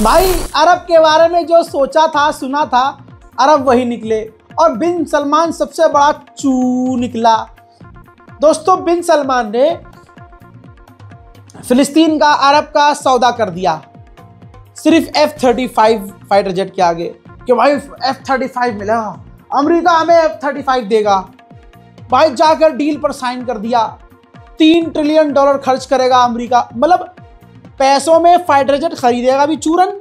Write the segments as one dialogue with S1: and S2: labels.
S1: भाई अरब के बारे में जो सोचा था सुना था अरब वही निकले, और बिन सलमान सबसे बड़ा चू निकला। दोस्तों बिन सलमान ने फिलिस्तीन का अरब का सौदा कर दिया सिर्फ F-35 फाइटर जेट के आगे, कि भाई F-35 मिला, अमेरिका हमें F-35 देगा। भाई जाकर डील पर साइन कर दिया, $3 ट्रिलियन खर्च करेगा अमेरिका, मतलब पैसों में फाइटर जेट खरीदेगा भी चूरन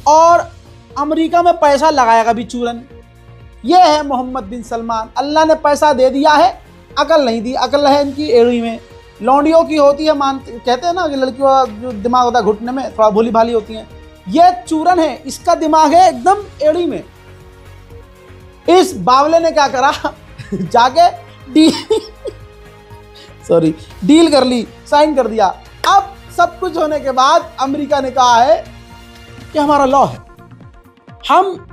S1: और अमेरिका में पैसा लगाएगा भी चूरन। यह है मोहम्मद बिन सलमान। अल्लाह ने पैसा दे दिया है, अकल नहीं दी। अकल है इनकी एड़ी में, लौंडियों की होती है, कहते हैं ना कि लड़कियों का जो दिमाग होता है घुटने में, थोड़ा भोली भाली होती है। ये चूरन है, इसका दिमाग है एकदम एड़ी में। इस बावले ने क्या करा जाके डील कर ली, साइन कर दिया। अब सब कुछ होने के बाद अमेरिका ने कहा है कि हमारा लॉ है, हम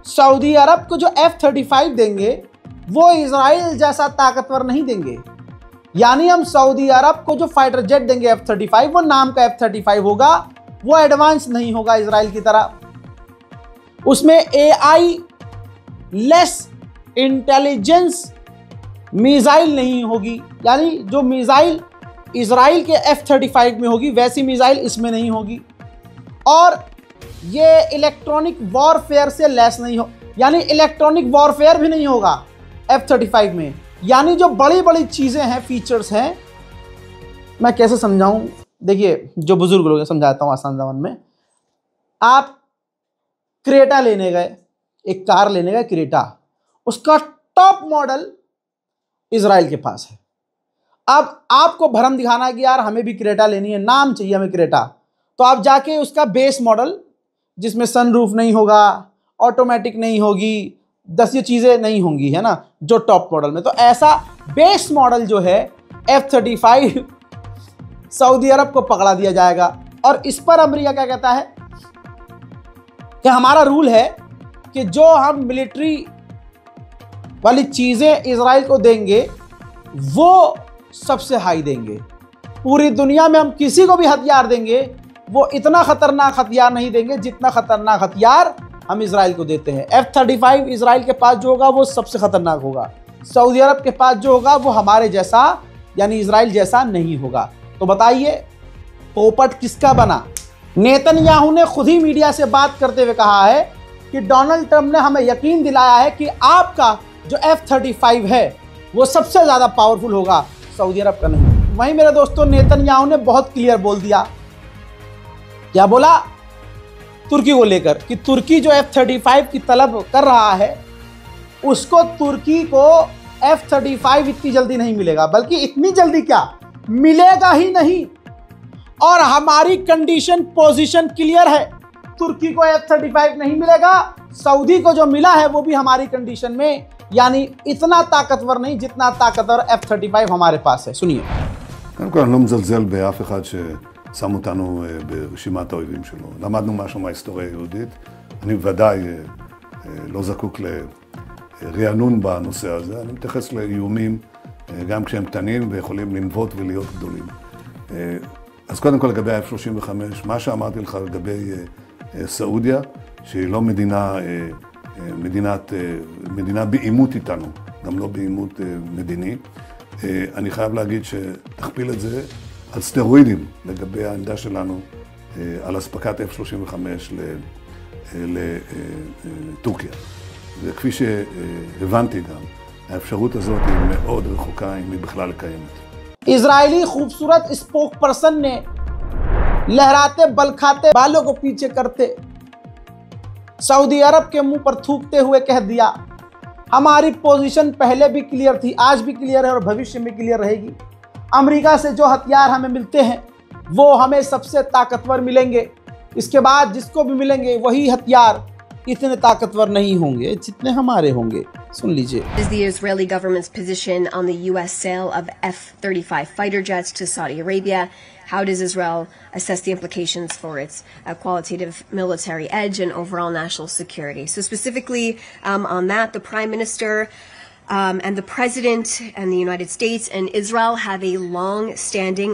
S1: सऊदी अरब को जो F-35 देंगे वो इजराइल जैसा ताकतवर नहीं देंगे। यानी हम सऊदी अरब को जो फाइटर जेट देंगे F-35, वो नाम का F-35 होगा, वो एडवांस नहीं होगा इजराइल की तरह। उसमें AI लेस इंटेलिजेंस मिसाइल नहीं होगी, यानी जो मिसाइल इजराइल के F-35 में होगी वैसी मिसाइल इसमें नहीं होगी। और ये इलेक्ट्रॉनिक वॉरफेयर से लेस नहीं हो, यानी इलेक्ट्रॉनिक वॉरफेयर भी नहीं होगा F-35 में। यानी जो बड़ी बड़ी चीज़ें हैं, फीचर्स हैं, मैं कैसे समझाऊं, देखिए जो बुजुर्ग लोग हैं समझाता हूं आसान ज़बान में। आप क्रेटा लेने गए, एक कार लेने गए क्रेटा, उसका टॉप मॉडल इजराइल के पास है। अब आपको भरम दिखाना है कि यार हमें भी क्रेटा लेनी है, नाम चाहिए हमें क्रेटा, तो आप जाके उसका बेस मॉडल जिसमें सनरूफ नहीं होगा, ऑटोमेटिक नहीं होगी, 10 ये चीज़ें नहीं होंगी, है ना, जो टॉप मॉडल में, तो ऐसा बेस मॉडल जो है F-35 सऊदी अरब को पकड़ा दिया जाएगा। और इस पर अमेरिका क्या कहता है कि हमारा रूल है कि जो हम मिलिट्री वाली चीज़ें इजराइल को देंगे वो सबसे हाई देंगे। पूरी दुनिया में हम किसी को भी हथियार देंगे वो इतना खतरनाक हथियार नहीं देंगे जितना खतरनाक हथियार हम इजराइल को देते हैं। F-35 इजराइल के पास जो होगा वो सबसे खतरनाक होगा, सऊदी अरब के पास जो होगा वो हमारे जैसा यानी इजराइल जैसा नहीं होगा। तो बताइए पोपट किसका बना? नेतन्याहू ने खुद ही मीडिया से बात करते हुए कहा है कि डोनाल्ड ट्रंप ने हमें यकीन दिलाया है कि आपका जो F-35 है वो सबसे ज़्यादा पावरफुल होगा, सऊदी अरब का नहीं। वहीं मेरे दोस्तों नेतन्याहू ने बहुत क्लियर बोल दिया, क्या बोला तुर्की को लेकर, कि तुर्की जो F-35 की तलब कर रहा है उसको तुर्की को F-35 इतनी जल्दी नहीं मिलेगा, बल्कि इतनी जल्दी क्या मिलेगा ही नहीं। और हमारी कंडीशन पोजीशन क्लियर है, तुर्की को F-35 नहीं मिलेगा, सऊदी को जो मिला है वो भी हमारी कंडीशन में, यानी इतना ताकतवर नहीं जितना ताकतवर F-35 हमारे पास है। सुनिए।
S2: קודם כל אני לא מזלזל באף אחד ששם אותנו ברשימת האויבים שלו. למדנו משהו מההיסטוריה היהודית. אני בוודאי לא זקוק לרענון בנושא הזה. אני מתייחס לאיומים גם כשהם קטנים ויכולים לנבוט ולהיות גדולים. אז קודם כל לגבי ה-F-35, מה שאמרתי לך לגבי סעודיה, שהיא לא מדינה בעימות איתנו, גם לא בעימות מדיני. אני חייב להגיד שתכפיל את זה על סטרואידים לגבי העמדה שלנו על אספקת F-35 לטורקיה. וכפי שהבנתי גם, האפשרות הזאת היא מאוד רחוקה אם היא בכלל קיימת.
S1: इजरायली खूबसूरत स्पोक पर्सन ने लहराते बलखाते बालों को पीछे करते सऊदी अरब के मुंह पर थूकते हुए कह दिया, हमारी पोजीशन पहले भी क्लियर थी, आज भी क्लियर है और भविष्य में क्लियर रहेगी। अमेरिका से जो हथियार हमें मिलते हैं वो हमें सबसे ताकतवर मिलेंगे, इसके बाद जिसको भी मिलेंगे वही हथियार इतने ताकतवर नहीं होंगे जितने हमारे होंगे। सुन लीजिए।
S3: Is the Israeli government's position on the U.S. sale of F-35 fighter jets to Saudi Arabia? How does Israel assess the implications for its qualitative military edge and overall national security? So specifically on that, the Prime Minister And the president and the United States and Israel have a long-standing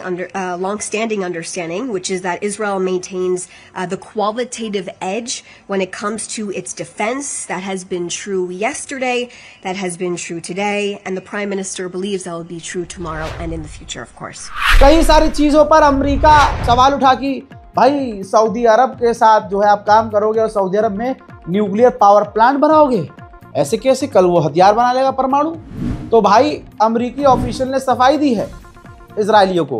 S3: understanding, which is that Israel maintains the qualitative edge when it comes to its defense. That has been true yesterday, that has been true today, and the Prime Minister believes that will be true tomorrow and in the future, of course.
S1: कई सारी चीज़ों पर America सवाल उठा कि भाई Saudi अरब के साथ जो है आप काम करोगे और सऊदी अरब में न्यूक्लियर पावर प्लांट बनाओगे, ऐसे कैसे, कल वो हथियार बना लेगा परमाणु। तो भाई अमेरिकी ऑफिशियल ने सफाई दी है इजरायलियों को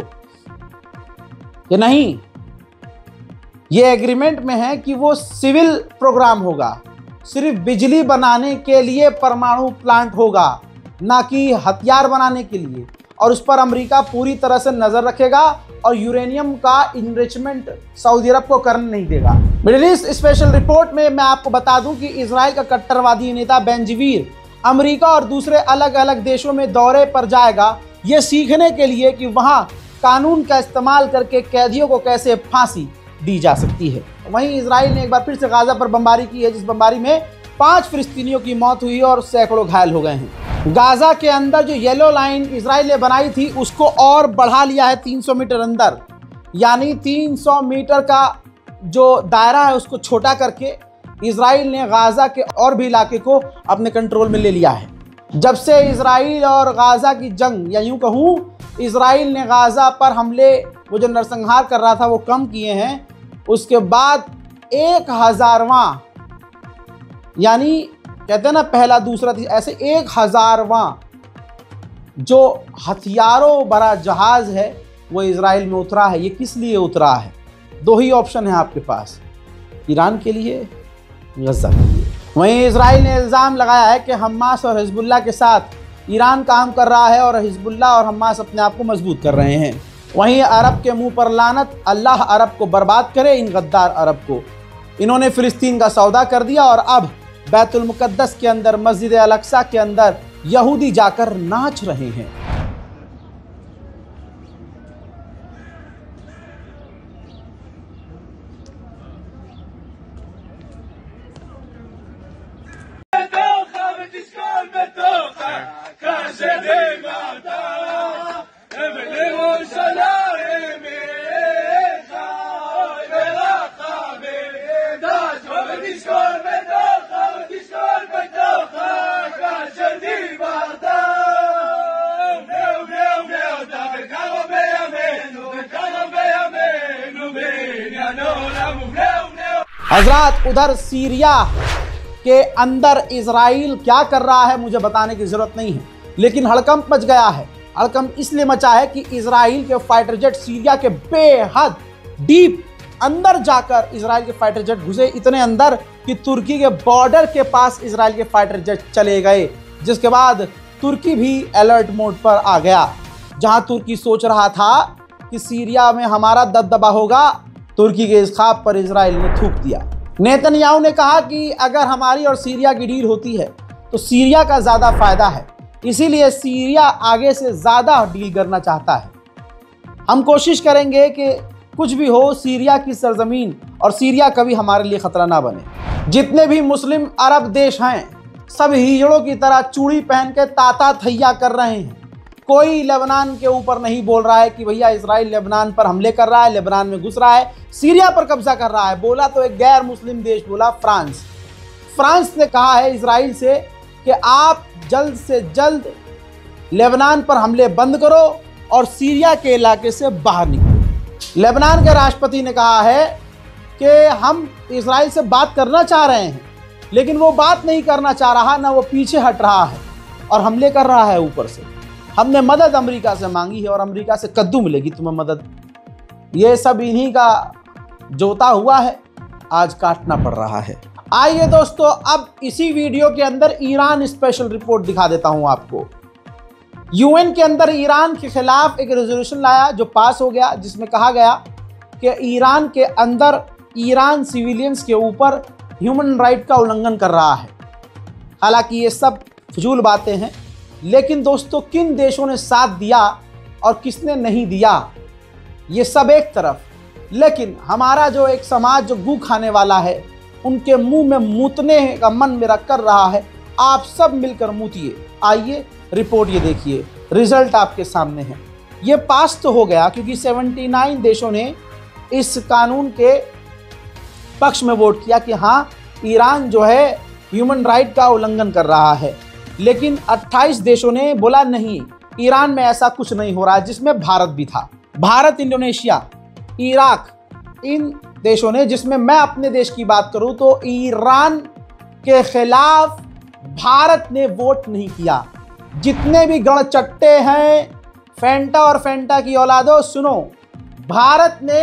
S1: कि नहीं, ये एग्रीमेंट में है कि वो सिविल प्रोग्राम होगा, सिर्फ बिजली बनाने के लिए परमाणु प्लांट होगा, ना कि हथियार बनाने के लिए। और उस पर अमेरिका पूरी तरह से नजर रखेगा और यूरेनियम का इनरिचमेंट सऊदी अरब को करने नहीं देगा। मिडिल ईस्ट स्पेशल रिपोर्ट में मैं आपको बता दूं कि इजराइल का कट्टरवादी नेता बेंजवीर अमेरिका और दूसरे अलग अलग देशों में दौरे पर जाएगा, ये सीखने के लिए कि वहां कानून का इस्तेमाल करके कैदियों को कैसे फांसी दी जा सकती है। वहीं इजराइल ने एक बार फिर से गाजा पर बमबारी की है, जिस बमबारी में 5 फिलिस्तीनियों की मौत हुई और सैकड़ों घायल हो गए हैं। गाजा के अंदर जो येलो लाइन इजराइल ने बनाई थी उसको और बढ़ा लिया है 300 मीटर अंदर, यानी 300 मीटर का जो दायरा है उसको छोटा करके इजराइल ने गाजा के और भी इलाके को अपने कंट्रोल में ले लिया है। जब से इजराइल और गाजा की जंग, या यूं कहूं इजराइल ने गाजा पर हमले, वो जो नरसंहार कर रहा था वो कम किए हैं, उसके बाद 1000वां, यानी कहते हैं ना पहला दूसरा ऐसे 1000वां जो हथियारों भरा जहाज है वो इजराइल में उतरा है। ये किस लिए उतरा है? 2 ही ऑप्शन है आपके पास, ईरान के लिए, गजा के लिए। वहीं इजराइल ने इल्ज़ाम लगाया है कि हमास और हिजबुल्लाह के साथ ईरान काम कर रहा है और हिजबुल्लाह और हमास अपने आप को मजबूत कर रहे हैं। वहीं अरब के मुंह पर लानत, अल्लाह अरब को बर्बाद करे, इन गद्दार अरब को। इन्होंने फिलिस्तीन का सौदा कर दिया और अब बैतुल मुकद्दस के अंदर, मस्जिद अल अक्सा के अंदर यहूदी जाकर नाच रहे हैं। हजरात, उधर सीरिया के अंदर इजराइल क्या कर रहा है मुझे बताने की जरूरत नहीं है, लेकिन हड़कंप मच गया है। हड़कंप इसलिए मचा है कि इजराइल के फाइटर जेट सीरिया के बेहद डीप अंदर जाकर इजराइल के फाइटर जेट घुसे, इतने अंदर कि तुर्की के बॉर्डर के पास इजराइल के फाइटर जेट चले गए, जिसके बाद तुर्की भी अलर्ट मोड पर आ गया। जहां तुर्की सोच रहा था कि सीरिया में हमारा दबदबा होगा, तुर्की के इस ख्वाब पर इजराइल ने थूक दिया। नेतन्याहू ने कहा कि अगर हमारी और सीरिया की डील होती है तो सीरिया का ज़्यादा फायदा है, इसीलिए सीरिया आगे से ज़्यादा डील करना चाहता है। हम कोशिश करेंगे कि कुछ भी हो सीरिया की सरजमीन और सीरिया कभी हमारे लिए ख़तरा ना बने। जितने भी मुस्लिम अरब देश हैं सब हिजड़ों की तरह चूड़ी पहन के ताता थैया कर रहे हैं। कोई लेबनान के ऊपर नहीं बोल रहा है कि भैया इजराइल लेबनान पर हमले कर रहा है, लेबनान में घुस रहा है, सीरिया पर कब्जा कर रहा है। बोला तो एक गैर मुस्लिम देश बोला, फ्रांस। फ्रांस ने कहा है इजराइल से कि आप जल्द से जल्द लेबनान पर हमले बंद करो और सीरिया के इलाके से बाहर निकलो। लेबनान के राष्ट्रपति ने कहा है कि हम इजराइल से बात करना चाह रहे हैं, लेकिन वो बात नहीं करना चाह रहा, ना वो पीछे हट रहा है और हमले कर रहा है ऊपर से। हमने मदद अमेरिका से मांगी है और अमेरिका से कद्दू मिलेगी तुम्हें मदद। ये सब इन्हीं का जोता हुआ है, आज काटना पड़ रहा है। आइए दोस्तों, अब इसी वीडियो के अंदर ईरान स्पेशल रिपोर्ट दिखा देता हूं आपको। यूएन के अंदर ईरान के खिलाफ एक रेजोल्यूशन लाया जो पास हो गया, जिसमें कहा गया कि ईरान के अंदर ईरान सिविलियंस के ऊपर ह्यूमन राइट का उल्लंघन कर रहा है। हालांकि ये सब फजूल बातें हैं, लेकिन दोस्तों किन देशों ने साथ दिया और किसने नहीं दिया ये सब एक तरफ, लेकिन हमारा जो एक समाज जो गू खाने वाला है, उनके मुंह में मूतने का मन मेरा कर रहा है आप सब मिलकर मूतिए। आइए रिपोर्ट ये देखिए, रिजल्ट आपके सामने है। ये पास तो हो गया क्योंकि 79 देशों ने इस कानून के पक्ष में वोट किया कि हाँ, ईरान जो है ह्यूमन राइट का उल्लंघन कर रहा है। लेकिन 28 देशों ने बोला नहीं, ईरान में ऐसा कुछ नहीं हो रहा है, जिसमें भारत भी था। भारत, इंडोनेशिया, इराक, इन देशों ने, जिसमें मैं अपने देश की बात करूं तो ईरान के खिलाफ भारत ने वोट नहीं किया। जितने भी गणचट्टे हैं, फेंटा और फेंटा की औलादों, सुनो, भारत ने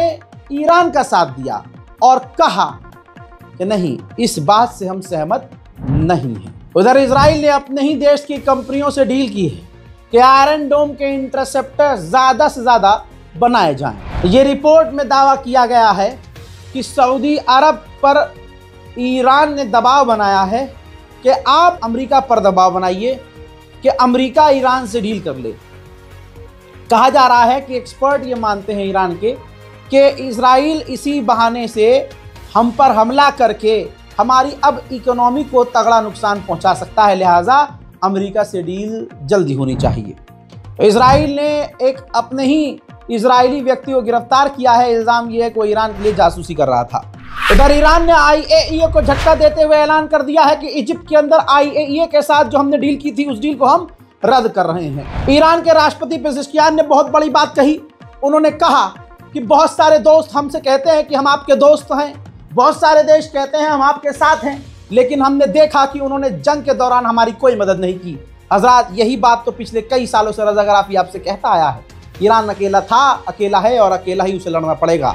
S1: ईरान का साथ दिया और कहा कि नहीं, इस बात से हम सहमत नहीं हैं। उधर इजराइल ने अपने ही देश की कंपनियों से डील की है कि आयरन डोम के इंटरसेप्टर ज़्यादा से ज़्यादा बनाए जाएं। ये रिपोर्ट में दावा किया गया है कि सऊदी अरब पर ईरान ने दबाव बनाया है कि आप अमेरिका पर दबाव बनाइए कि अमेरिका ईरान से डील कर ले। कहा जा रहा है कि एक्सपर्ट ये मानते हैं ईरान के कि इजराइल इसी बहाने से हम पर हमला करके हमारी अब इकोनॉमी को तगड़ा नुकसान पहुंचा सकता है, लिहाजा अमेरिका से डील जल्दी होनी चाहिए। इजराइल ने एक अपने ही इजरायली व्यक्ति को गिरफ्तार किया है। इल्जाम यह है कि वो ईरान के लिए जासूसी कर रहा था। इधर ईरान ने IAEA को झटका देते हुए ऐलान कर दिया है कि इजिप्ट के अंदर IAEA के साथ जो हमने डील की थी, उस डील को हम रद्द कर रहे हैं। ईरान के राष्ट्रपति पेजेश्कियान ने बहुत बड़ी बात कही। उन्होंने कहा कि बहुत सारे दोस्त हमसे कहते हैं कि हम आपके दोस्त हैं, बहुत सारे देश कहते हैं हम आपके साथ हैं, लेकिन हमने देखा कि उन्होंने जंग के दौरान हमारी कोई मदद नहीं की। हजरात, यही बात तो पिछले कई सालों से रजा गराफी आपसे कहता आया है। ईरान अकेला था, अकेला है और अकेला ही उसे लड़ना पड़ेगा।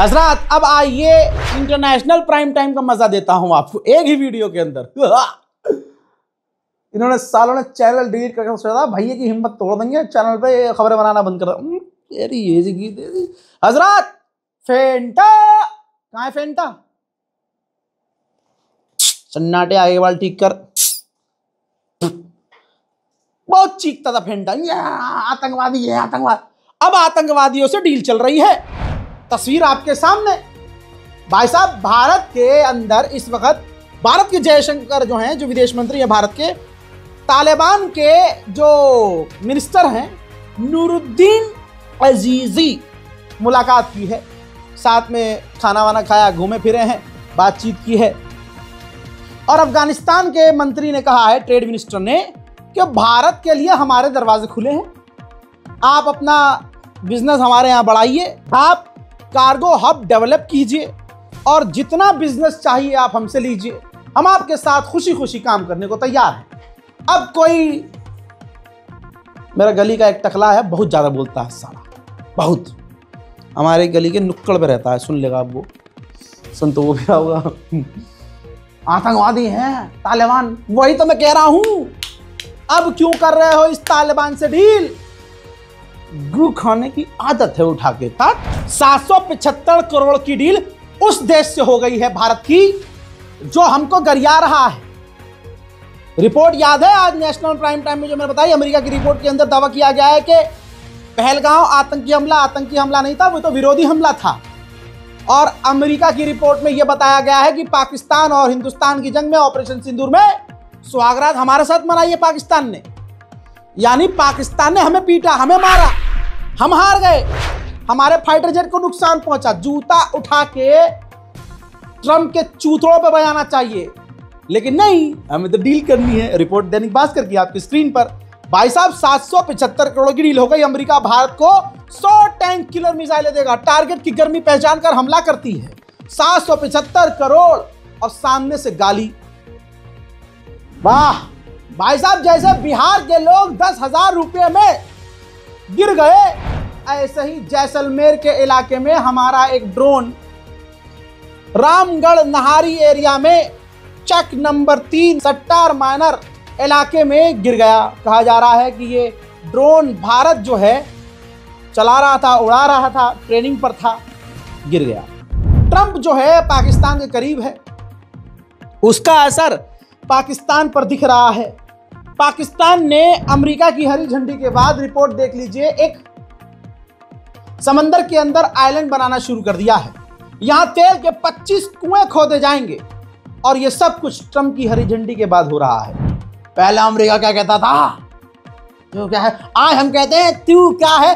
S1: हजरात, अब आइए इंटरनेशनल प्राइम टाइम का मजा देता हूं आपको एक ही वीडियो के अंदर। इन्होंने सालों ने चैनल डिलीट करके सोचा भैया की हिम्मत तोड़ देंगे, चैनल पे खबरें बनाना बंद कर दो। हजरात, फेंटा कहाँ है? फेंटा सन्नाटे आगे वाल ठीक कर। बहुत चीखता था फेंटा, आतंकवादी है आतंकवाद। अब आतंकवादियों से डील चल रही है। तस्वीर आपके सामने। भाई साहब, भारत के अंदर इस वक्त भारत के जयशंकर जो हैं, जो विदेश मंत्री हैं भारत के, तालिबान के जो मिनिस्टर हैं नूरुद्दीन अजीजी, मुलाकात की है, साथ में खाना वाना खाया, घूमे फिरे हैं, बातचीत की है। और अफगानिस्तान के मंत्री ने कहा है, ट्रेड मिनिस्टर ने, कि भारत के लिए हमारे दरवाजे खुले हैं, आप अपना बिजनेस हमारे यहाँ बढ़ाइए, आप कार्गो हब डेवलप कीजिए और जितना बिजनेस चाहिए आप हमसे लीजिए, हम आपके साथ खुशी खुशी काम करने को तैयार हैं। अब कोई, मेरा गली का एक टकला है, बहुत ज़्यादा बोलता है साला, बहुत, हमारे गली के नुक्कड़ पे रहता है, सुन लेगा अब वो, सुन तो वो भी होगा। आतंकवादी हैं तालिबान, वही तो मैं कह रहा हूं। अब क्यों कर रहे हो इस तालिबान से डील? गू खाने की आदत है उठा के। 775 करोड़ की डील उस देश से हो गई है भारत की जो हमको गरिया रहा है। रिपोर्ट याद है आज नेशनल प्राइम टाइम में जो मैंने बताई, अमेरिका की रिपोर्ट के अंदर दावा किया गया है कि पहलगांव आतंकी हमला नहीं था, वो तो विरोधी हमला था। और अमेरिका की रिपोर्ट में यह बताया गया है कि पाकिस्तान और हिंदुस्तान की जंग में ऑपरेशन सिंदूर में सुहागरात हमारे साथ मनाई है पाकिस्तान ने, यानी पाकिस्तान ने हमें पीटा, हमें मारा, हम हार गए, हमारे फाइटर जेट को नुकसान पहुंचा। जूता उठा के ट्रंप के चूथड़ों पे बजाना चाहिए, लेकिन नहीं, हमें तो डील करनी है। रिपोर्ट दैनिक भास्कर की आपकी स्क्रीन पर। भाई साहब, 775 करोड़ की डील हो गई। अमेरिका भारत को 100 टैंक किलर मिसाइलें देगा, टारगेट की गर्मी पहचान कर हमला करती है। 775 करोड़ और सामने से गाली। वाह भाई साहब, जैसे बिहार के लोग 10,000 रुपये में गिर गए, ऐसे ही जैसलमेर के इलाके में हमारा एक ड्रोन रामगढ़ नहारी एरिया में चक नंबर 3 सट्टार माइनर इलाके में गिर गया। कहा जा रहा है कि ये ड्रोन भारत जो है चला रहा था, उड़ा रहा था, ट्रेनिंग पर था, गिर गया। ट्रंप जो है पाकिस्तान के करीब है, उसका असर पाकिस्तान पर दिख रहा है। पाकिस्तान ने अमेरिका की हरी झंडी के बाद, रिपोर्ट देख लीजिए, एक समंदर के अंदर आइलैंड बनाना शुरू कर दिया है। यहां तेल के 25 कुएं खोदे जाएंगे और ये सब कुछ ट्रंप की हरी झंडी के बाद हो रहा है। पहले अमेरिका क्या कहता था, तू क्या है, आज हम कहते हैं तू क्या है।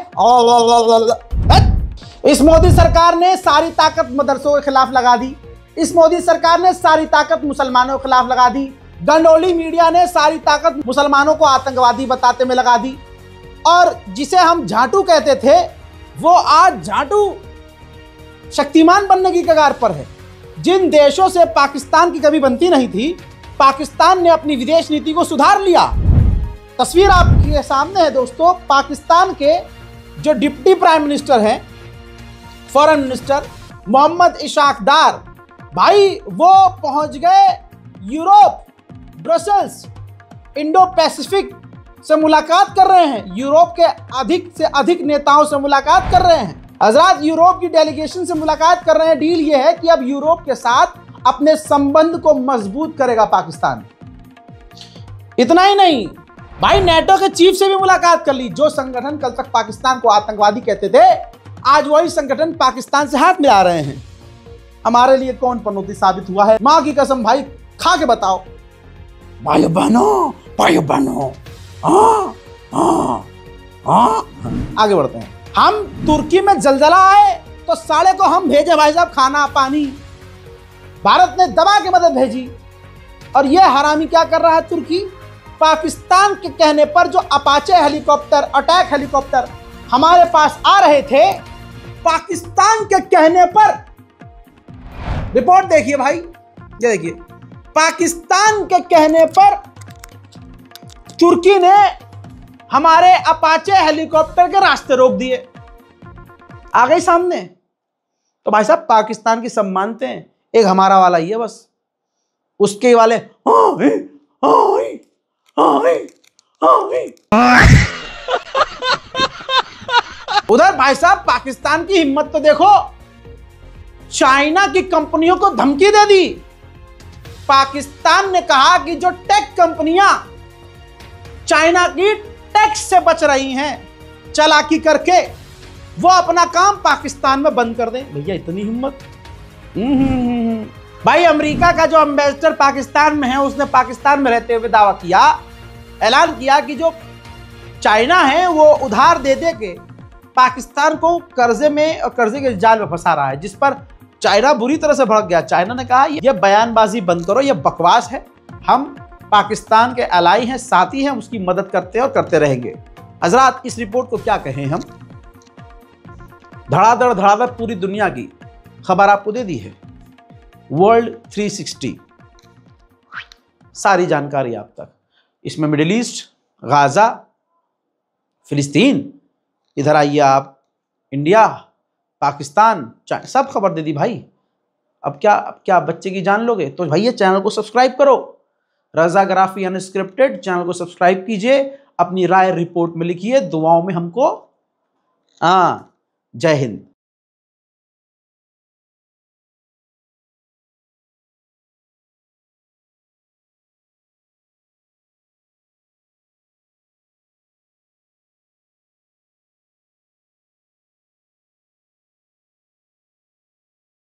S1: इस मोदी सरकार ने सारी ताकत मदरसों के खिलाफ लगा दी। इस मोदी सरकार ने सारी ताकत मुसलमानों के खिलाफ लगा दी। गंडोली मीडिया ने सारी ताकत मुसलमानों को आतंकवादी बताते में लगा दी। और जिसे हम झाटू कहते थे, वो आज झाटू शक्तिमान बनने की कगार पर है। जिन देशों से पाकिस्तान की कभी बनती नहीं थी, पाकिस्तान ने अपनी विदेश नीति को सुधार लिया। तस्वीर आपके सामने है दोस्तों। पाकिस्तान के जो डिप्टी प्राइम मिनिस्टर हैं, फॉरेन मिनिस्टर मोहम्मद इशाक डार, भाई वो पहुंच गए यूरोप, ब्रसेल्स, इंडो पैसिफिक से मुलाकात कर रहे हैं। यूरोप के अधिक से अधिक नेताओं से मुलाकात कर रहे हैं। हजरात, यूरोप की डेलीगेशन से मुलाकात कर रहे हैं। डील ये है कि अब यूरोप के साथ अपने संबंध को मजबूत करेगा पाकिस्तान। इतना ही नहीं भाई, नेटो के चीफ से भी मुलाकात कर ली। जो संगठन कल तक पाकिस्तान को आतंकवादी कहते थे, आज वही संगठन पाकिस्तान से हाथ मिला रहे हैं। हमारे लिए कौन पनौती साबित हुआ है, मां की कसम भाई, खा के बताओ। भाइयों बहनों, आगे बढ़ते हैं। हम तुर्की में जलजला आए तो साले को हम भेजे भाई साहब खाना पानी। भारत ने दबा के मदद भेजी। और यह हरामी क्या कर रहा है, तुर्की पाकिस्तान के कहने पर जो अपाचे हेलीकॉप्टर, अटैक हेलीकॉप्टर हमारे पास आ रहे थे, पाकिस्तान के कहने पर, रिपोर्ट देखिए भाई, ये देखिए, पाकिस्तान के कहने पर तुर्की ने हमारे अपाचे हेलीकॉप्टर के रास्ते रोक दिए। आ गई सामने। तो भाई साहब पाकिस्तान की सब मानते हैं, एक हमारा वाला ही है बस। उसके वाले उधर भाई साहब पाकिस्तान की हिम्मत तो देखो, चाइना की कंपनियों को धमकी दे दी। पाकिस्तान ने कहा कि जो टेक कंपनियां चाइना की टैक्स से बच रही हैं चालाकी करके, वो अपना काम पाकिस्तान में बंद कर दें। भैया इतनी हिम्मत। भाई अमेरिका का जो एम्बेसडर पाकिस्तान में है, उसने पाकिस्तान में रहते हुए दावा किया, ऐलान किया कि जो चाइना है वो उधार दे दे के पाकिस्तान को कर्जे में और कर्जे के जाल में फंसा रहा है, जिस पर चाइना बुरी तरह से भड़क गया। चाइना ने कहा यह बयानबाजी बंद करो, यह बकवास है, हम पाकिस्तान के अलाई हैं, साथी हैं, उसकी मदद करते हैं और करते रहेंगे। हजरात, इस रिपोर्ट को क्या कहें हम, धड़ाधड़ पूरी दुनिया की खबर आपको दे दी है। वर्ल्ड 360 सारी जानकारी आप तक, इसमें मिडिल ईस्ट, गाजा, फिलिस्तीन, इधर आइए आप, इंडिया, पाकिस्तान, चाइना, सब खबर दे दी भाई। अब क्या बच्चे की जान लोगे? तो भैया चैनल को सब्सक्राइब करो। रजाग्राफी अनस्क्रिप्टेड चैनल को सब्सक्राइब कीजिए, अपनी राय रिपोर्ट में लिखिए, दुआओं में हमको। जय हिंद।